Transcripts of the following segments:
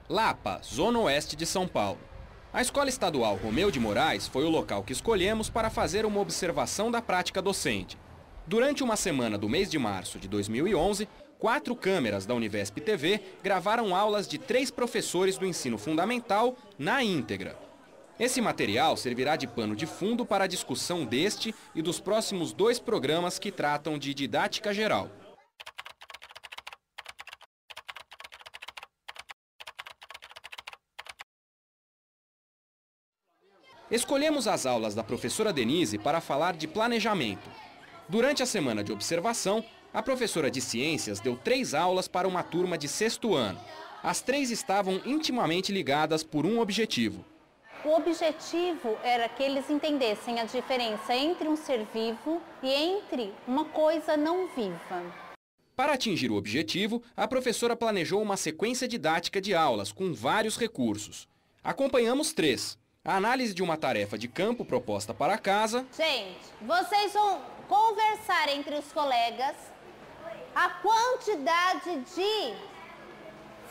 Lapa, Zona Oeste de São Paulo. A Escola Estadual Romeu de Moraes foi o local que escolhemos para fazer uma observação da prática docente. Durante uma semana do mês de março de 2011, 4 câmeras da Univesp TV gravaram aulas de 3 professores do ensino fundamental na íntegra. Esse material servirá de pano de fundo para a discussão deste e dos próximos 2 programas que tratam de didática geral. Escolhemos as aulas da professora Denise para falar de planejamento. Durante a semana de observação, a professora de ciências deu 3 aulas para uma turma de 6º ano. As 3 estavam intimamente ligadas por um objetivo. O objetivo era que eles entendessem a diferença entre um ser vivo e entre uma coisa não viva. Para atingir o objetivo, a professora planejou uma sequência didática de aulas com vários recursos. Acompanhamos 3. A análise de uma tarefa de campo proposta para casa. Gente, vocês vão conversar entre os colegas a quantidade de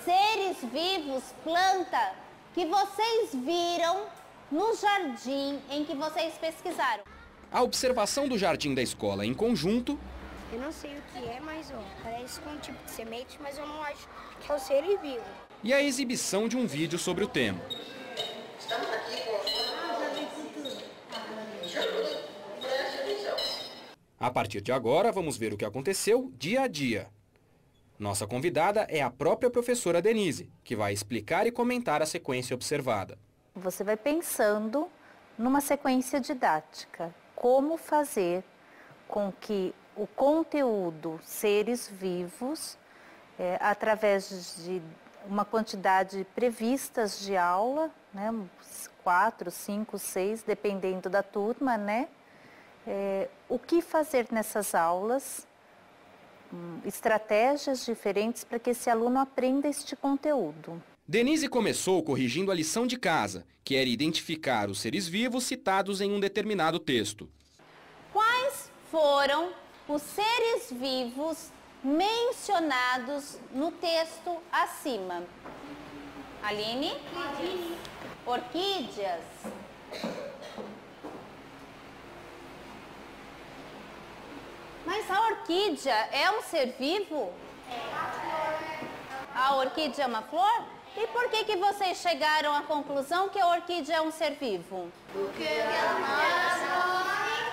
seres vivos, planta, que vocês viram no jardim em que vocês pesquisaram. A observação do jardim da escola em conjunto. Eu não sei o que é, mas parece com um tipo de semente, mas eu não acho que é o ser vivo. E a exibição de um vídeo sobre o tema. Estamos aqui com A partir de agora, vamos ver o que aconteceu dia a dia. Nossa convidada é a própria professora Denise, que vai explicar e comentar a sequência observada. Você vai pensando numa sequência didática. Como fazer com que o conteúdo seres vivos, através de uma quantidade previstas de aula, né, 4, 5, 6, dependendo da turma, né? O que fazer nessas aulas, estratégias diferentes para que esse aluno aprenda este conteúdo. Denise começou corrigindo a lição de casa, que era identificar os seres vivos citados em um determinado texto. Quais foram os seres vivos mencionados no texto acima? Aline? Orquídeas. Mas a orquídea é um ser vivo? A orquídea é uma flor? E por que vocês chegaram à conclusão que a orquídea é um ser vivo? Porque ela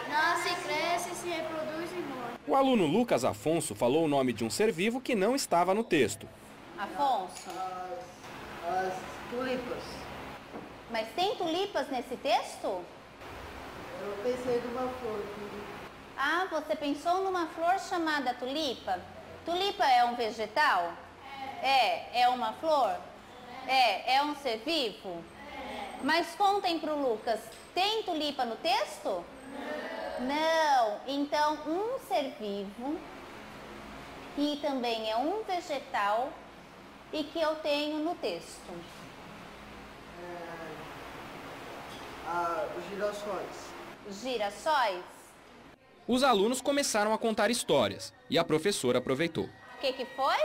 nasce, cresce, se reproduz e morre. O aluno Lucas Afonso falou o nome de um ser vivo que não estava no texto. Afonso? as tulipas. Mas tem tulipas nesse texto? Eu pensei numa flor. Ah, você pensou numa flor chamada tulipa? Tulipa é um vegetal? É uma flor? É um ser vivo? Mas contem para o Lucas, tem tulipa no texto? Não. Então, um ser vivo, que também é um vegetal e que eu tenho no texto. Os girassóis. Girassóis? Os alunos começaram a contar histórias e a professora aproveitou. O que foi?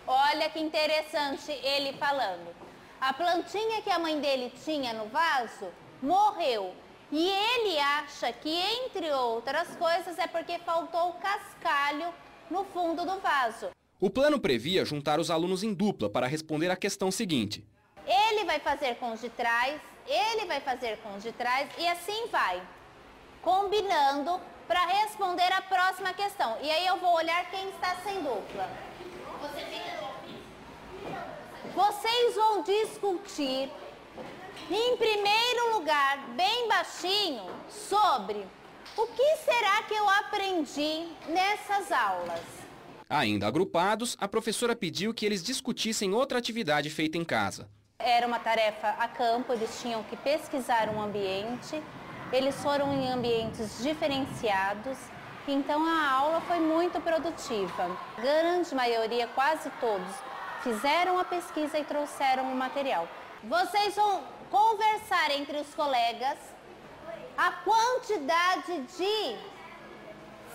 Olha que interessante ele falando. A plantinha que a mãe dele tinha no vaso morreu. E ele acha que, entre outras coisas, é porque faltou cascalho no fundo do vaso. O plano previa juntar os alunos em dupla para responder à questão seguinte. Ele vai fazer com os de trás, ele vai fazer com os de trás e assim vai, combinando para responder a próxima questão. E aí eu vou olhar quem está sem dupla. Vocês vão discutir, em primeiro lugar, bem baixinho, sobre o que será que eu aprendi nessas aulas. Ainda agrupados, a professora pediu que eles discutissem outra atividade feita em casa. Era uma tarefa a campo, eles tinham que pesquisar um ambiente. Eles foram em ambientes diferenciados Então a aula foi muito produtiva. A grande maioria, quase todos, fizeram a pesquisa e trouxeram o material. Vocês vão conversar entre os colegas a quantidade de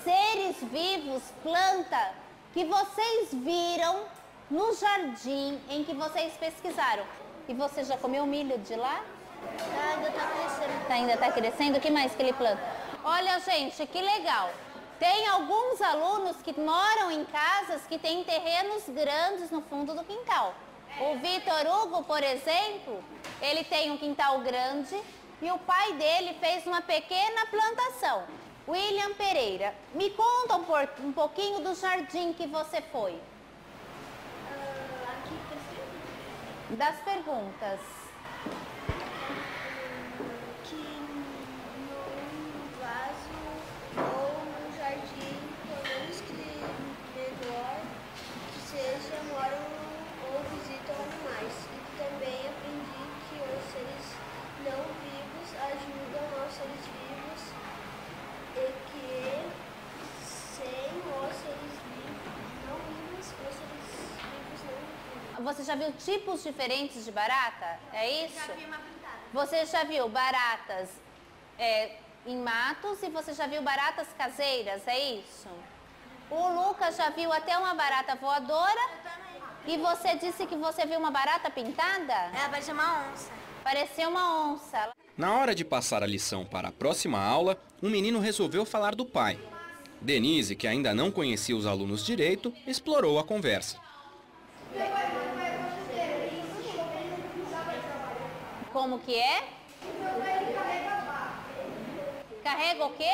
seres vivos, planta, que vocês viram no jardim em que vocês pesquisaram. E você já comeu milho de lá? Ainda tá crescendo. Ainda está crescendo? O que mais que ele planta? Olha, gente, que legal. Tem alguns alunos que moram em casas que têm terrenos grandes no fundo do quintal. O Vitor Hugo, por exemplo, ele tem um quintal grande e o pai dele fez uma pequena plantação. William Pereira, me conta um pouquinho do jardim que você foi. Das perguntas. Que no vaso ou no jardim, pelo menos que menor, que seja, moram ou visitam animais. E também aprendi que os seres não vivos ajudam aos seres vivos e que sem os seres vivos não vivos, os seres vivos não vivos. Você já viu tipos diferentes de barata? É isso? Já vi uma pintada. Você já viu baratas em matos e você já viu baratas caseiras, é isso? O Lucas já viu até uma barata voadora e você disse que você viu uma barata pintada? Ela parecia uma onça. Parecia uma onça. Na hora de passar a lição para a próxima aula, um menino resolveu falar do pai. Denise, que ainda não conhecia os alunos direito, explorou a conversa. Como que é? Carrega o quê?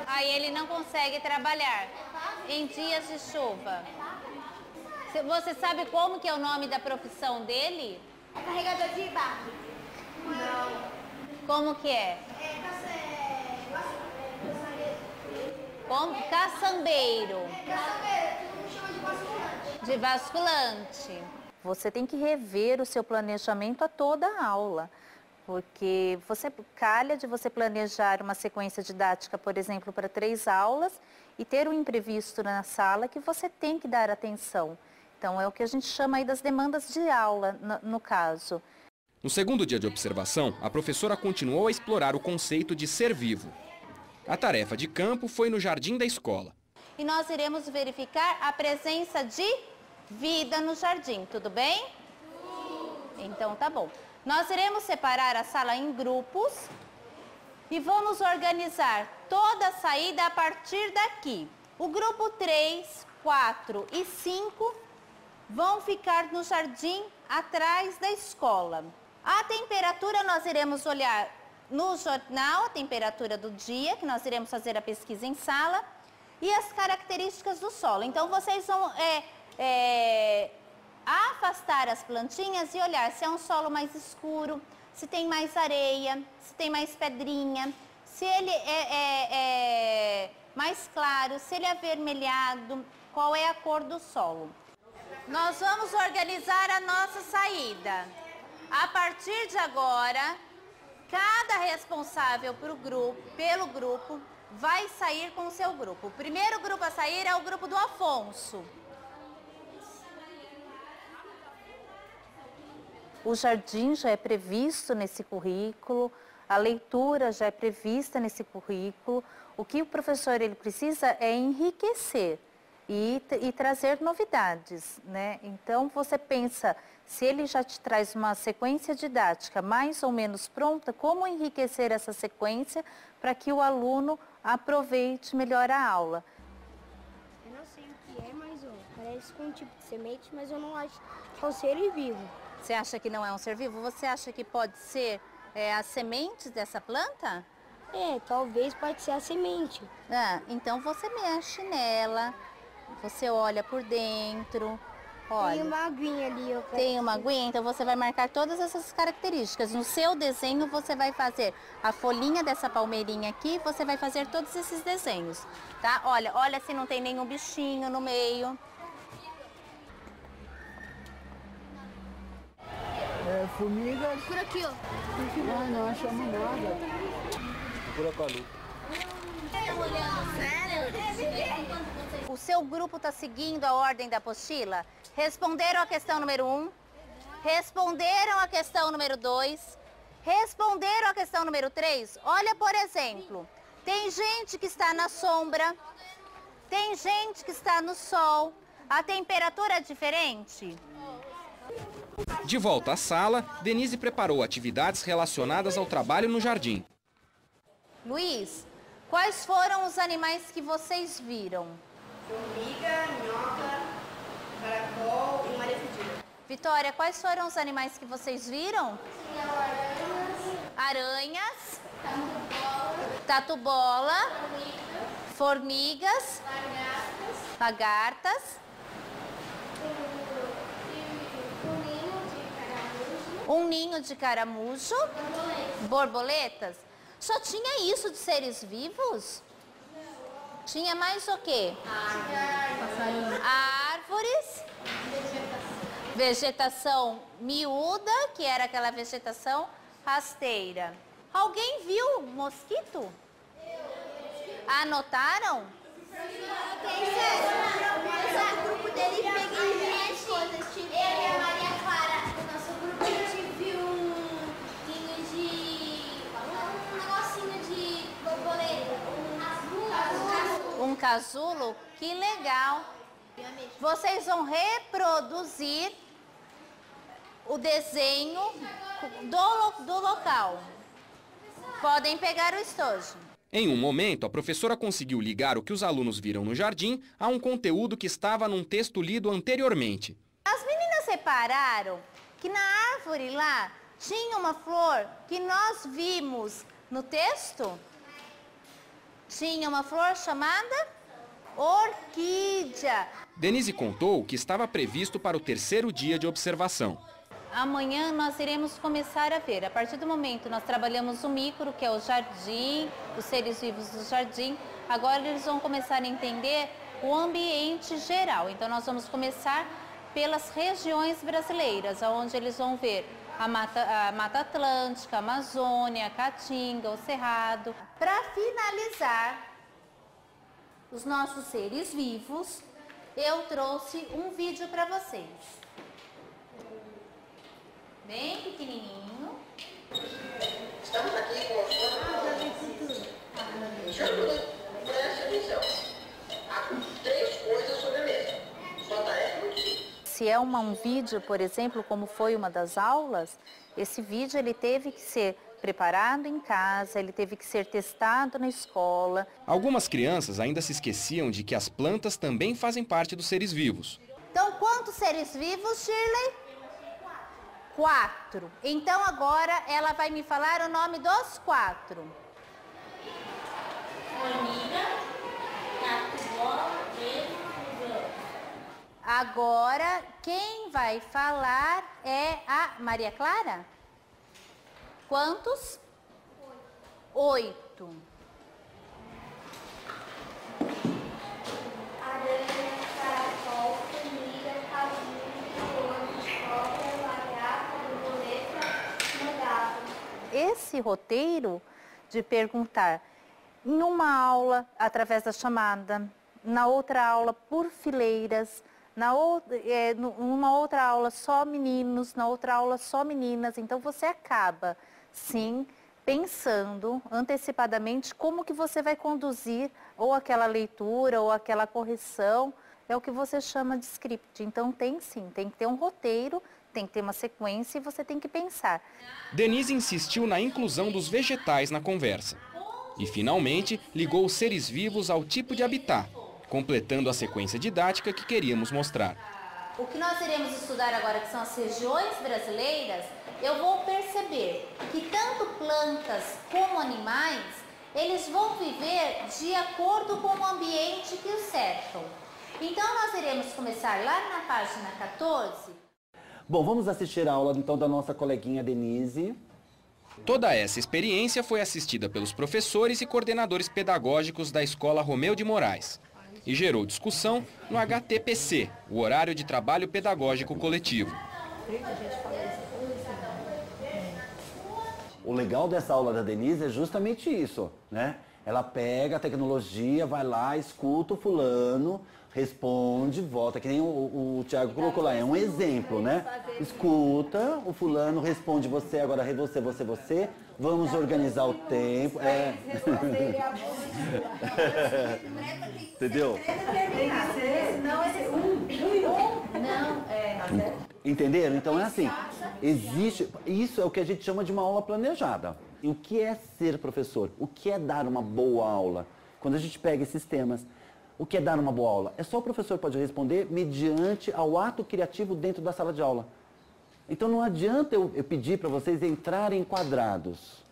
Aí ele não consegue trabalhar em dias de chuva. Você sabe como que é o nome da profissão dele? É carregador de barco. Como que é? Como? Caçambeiro. De basculante. Você tem que rever o seu planejamento a toda a aula, porque você calha de você planejar uma sequência didática, por exemplo, para 3 aulas e ter um imprevisto na sala que você tem que dar atenção. Então é o que a gente chama aí das demandas de aula, no caso. No segundo dia de observação, a professora continuou a explorar o conceito de ser vivo. A tarefa de campo foi no jardim da escola. E nós iremos verificar a presença de vida no jardim, tudo bem? Então tá bom. Nós iremos separar a sala em grupos e vamos organizar toda a saída a partir daqui. O grupo 3, 4 e 5 vão ficar no jardim atrás da escola. A temperatura nós iremos olhar no jornal, a temperatura do dia, que nós iremos fazer a pesquisa em sala, e as características do solo. Então vocês vão afastar as plantinhas e olhar se é um solo mais escuro, se tem mais areia, se tem mais pedrinha, se ele é mais claro, se ele é avermelhado, qual é a cor do solo. Nós vamos organizar a nossa saída. A partir de agora, cada responsável pelo grupo vai sair com o seu grupo. O primeiro grupo a sair é o grupo do Afonso. O jardim já é previsto nesse currículo, a leitura já é prevista nesse currículo. O que o professor ele precisa é enriquecer e trazer novidades, né? Então você pensa, se ele já te traz uma sequência didática mais ou menos pronta, como enriquecer essa sequência para que o aluno aproveite melhor a aula? Eu não sei o que é, mas parece com um tipo de semente, mas eu não acho que é um ser vivo. Você acha que não é um ser vivo? Você acha que pode ser as sementes dessa planta? Talvez pode ser a semente. Então você mexe nela, você olha por dentro. Olha, tem uma aguinha ali. Tem uma aguinha, então você vai marcar todas essas características. No seu desenho você vai fazer a folhinha dessa palmeirinha aqui, você vai fazer todos esses desenhos, tá? Olha se não tem nenhum bichinho no meio. Formigas. Por aqui, ó. Ah, não achamos nada. Procura com a lupa. O seu grupo está seguindo a ordem da apostila? Responderam a questão número 1, responderam a questão número 2, responderam a questão número 3. Olha, por exemplo, tem gente que está na sombra, tem gente que está no sol, a temperatura é diferente? De volta à sala, Denise preparou atividades relacionadas ao trabalho no jardim. Luiz, quais foram os animais que vocês viram? Formiga, minhoca, caracol e Maria Fedida. Vitória, quais foram os animais que vocês viram? Aranhas, tatu-bola, formigas, lagartas, um ninho de caramujo, borboletas. Só tinha isso de seres vivos? Tinha mais o quê? Árvores, vegetação miúda, que era aquela vegetação rasteira. Alguém viu mosquito? Anotaram? O grupo dele peguei minhas coisas, tipo, eu e a Maria Clara, o nosso grupo, a gente viu um negocinho de borboleta, Um casulo? Que legal! Vocês vão reproduzir o desenho do local. Podem pegar o estojo. Em um momento, a professora conseguiu ligar o que os alunos viram no jardim a um conteúdo que estava num texto lido anteriormente. As meninas repararam que na árvore lá tinha uma flor que nós vimos no texto? Tinha uma flor chamada orquídea. Denise contou que estava previsto para o terceiro dia de observação. Amanhã nós iremos começar a ver. A partir do momento nós trabalhamos o micro, que é o jardim, os seres vivos do jardim. Agora eles vão começar a entender o ambiente geral. Então nós vamos começar pelas regiões brasileiras, onde eles vão ver a Mata Atlântica, a Amazônia, a Caatinga, o Cerrado. Para finalizar os nossos seres vivos, eu trouxe um vídeo para vocês. Bem pequenininho. Estamos aqui com os preste atenção. Há 3 coisas sobre a mesa. Sua tarefa é muito simples. Se é um vídeo, por exemplo, como foi uma das aulas, esse vídeo ele teve que ser preparado em casa, ele teve que ser testado na escola. Algumas crianças ainda se esqueciam de que as plantas também fazem parte dos seres vivos. Então, quantos seres vivos, Shirley? 4. Então, agora ela vai me falar o nome dos 4. formiga, tatu-bola e fusão. Agora, quem vai falar é a Maria Clara? Quantos? 8. Aranha, caracol, formiga, casulo, ônibus, cobra, lagarta, borboleta, morgado. Esse roteiro de perguntar em uma aula através da chamada, na outra aula por fileiras, numa outra aula só meninos, na outra aula só meninas. Então você acaba, sim, pensando antecipadamente como que você vai conduzir ou aquela leitura ou aquela correção. É o que você chama de script. Então tem que ter um roteiro, tem que ter uma sequência e você tem que pensar. Denise insistiu na inclusão dos vegetais na conversa. E, finalmente, ligou os seres vivos ao tipo de habitat, completando a sequência didática que queríamos mostrar. O que nós iremos estudar agora, que são as regiões brasileiras, eu vou perceber que tanto plantas como animais, eles vão viver de acordo com o ambiente que os cercam. Então, nós iremos começar lá na página 14. Bom, vamos assistir a aula então da nossa coleguinha Denise. Toda essa experiência foi assistida pelos professores e coordenadores pedagógicos da Escola Romeu de Moraes e gerou discussão no HTPC, o Horário de Trabalho Pedagógico Coletivo. O legal dessa aula da Denise é justamente isso, né? Ela pega a tecnologia, vai lá, escuta o fulano, responde, volta, que nem o Thiago colocou lá, é um exemplo, né? Escuta, o fulano responde você, agora você, vamos organizar o tempo. Entendeu? Entenderam? Então é assim, existe, isso é o que a gente chama de uma aula planejada. E o que é ser professor? O que é dar uma boa aula? Quando a gente pega esses temas, o que é dar uma boa aula? É só o professor pode responder mediante ao ato criativo dentro da sala de aula. Então não adianta eu pedir para vocês entrarem quadrados.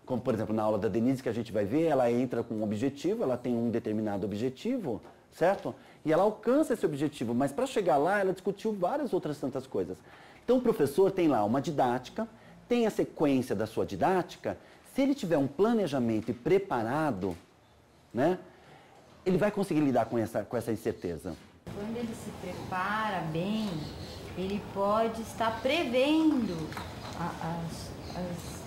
Como, por exemplo, na aula da Denise que a gente vai ver, ela entra com um objetivo, ela tem um determinado objetivo, certo? E ela alcança esse objetivo, mas para chegar lá, ela discutiu várias outras tantas coisas. Então o professor tem lá uma didática, tem a sequência da sua didática, se ele tiver um planejamento e preparado, né, ele vai conseguir lidar com essa incerteza. Quando ele se prepara bem, ele pode estar prevendo as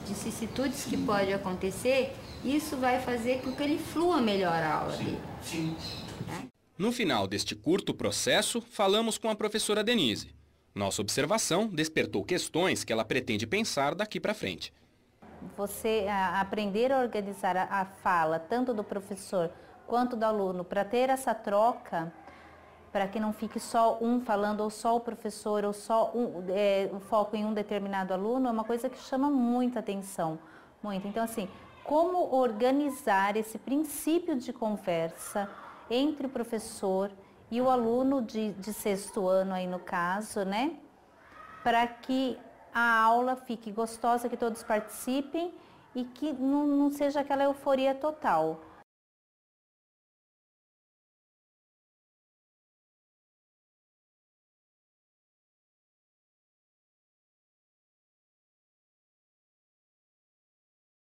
vicissitudes que podem acontecer, isso vai fazer com que ele flua melhor a aula dele. Sim. No final deste curto processo, falamos com a professora Denise. Nossa observação despertou questões que ela pretende pensar daqui para frente. Você aprender a organizar a fala, tanto do professor quanto do aluno, para ter essa troca, para que não fique só um falando, ou só o professor, ou só o foco em um determinado aluno, é uma coisa que chama muita atenção. Muito. Então, assim, como organizar esse princípio de conversa entre o professor e o aluno de sexto ano, aí no caso, né? Para que a aula fique gostosa, que todos participem e que não seja aquela euforia total.